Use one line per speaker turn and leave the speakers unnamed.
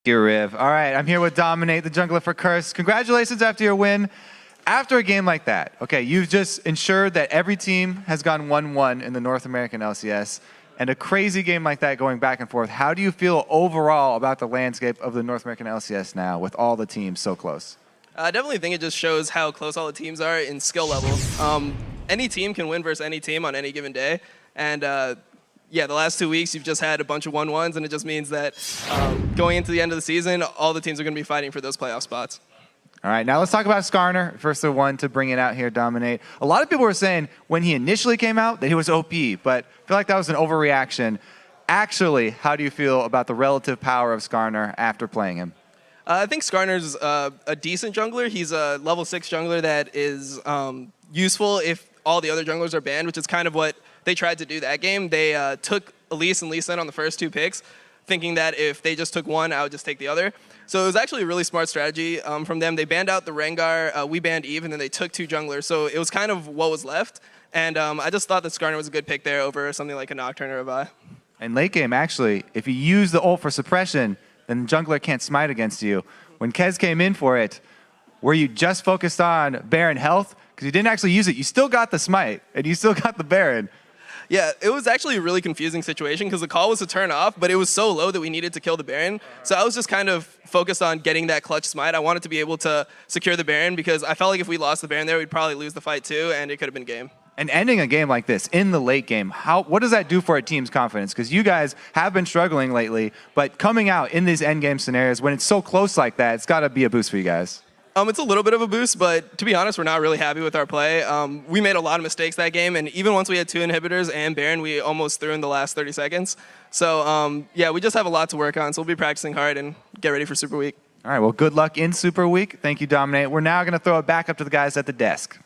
Your Riv. All right, I'm here with Dominate, the jungler for Curse. Congratulations after your win. After a game like that, okay, you've just ensured that every team has gone 1-1 in the North American LCS, and a crazy game like that going back and forth. How do you feel overall about the landscape of the North American LCS now with all the teams so close?
I definitely think it just shows how close all the teams are in skill level. Any team can win versus any team on any given day, and yeah, the last 2 weeks you've just had a bunch of 1-1s, and it just means that going into the end of the season, all the teams are going to be fighting for those playoff spots.
All right, now let's talk about Skarner. First the one to bring it out here, Dominate. A lot of people were saying when he initially came out that he was OP, but I feel like that was an overreaction. Actually, how do you feel about the relative power of Skarner after playing him?
I think Skarner's a decent jungler. He's a level 6 jungler that is useful if all the other junglers are banned, which is kind of what they tried to do that game. They took Elise and Lee Sin on the first 2 picks, thinking that if they just took one, I would just take the other. So it was actually a really smart strategy from them. They banned out the Rengar, we banned Eve, and then they took 2 junglers. So it was kind of what was left. And I just thought that Skarner was a good pick there over something like a Nocturne or a Vi.
In late game, actually, if you use the ult for suppression, then the jungler can't smite against you. When Kez came in for it, were you just focused on Baron health? Because you didn't actually use it. You still got the smite, and you still got the Baron.
Yeah, it was actually a really confusing situation because the call was to turn off, but it was so low that we needed to kill the Baron. So I was just kind of focused on getting that clutch smite. I wanted to be able to secure the Baron because I felt like if we lost the Baron there, we'd probably lose the fight too, and it could have been game.
And ending a game like this in the late game, what does that do for a team's confidence? Because you guys have been struggling lately, but coming out in these end game scenarios, when it's so close like that, it's got to be a boost for you guys.
It's a little bit of a boost, but to be honest, we're not really happy with our play. We made a lot of mistakes that game, and even once we had 2 inhibitors and Baron, we almost threw in the last 30 seconds. So yeah, we just have a lot to work on, so we'll be practicing hard and get ready for Super Week.
All right, well, good luck in Super Week. Thank you, Dominate. We're now going to throw it back up to the guys at the desk.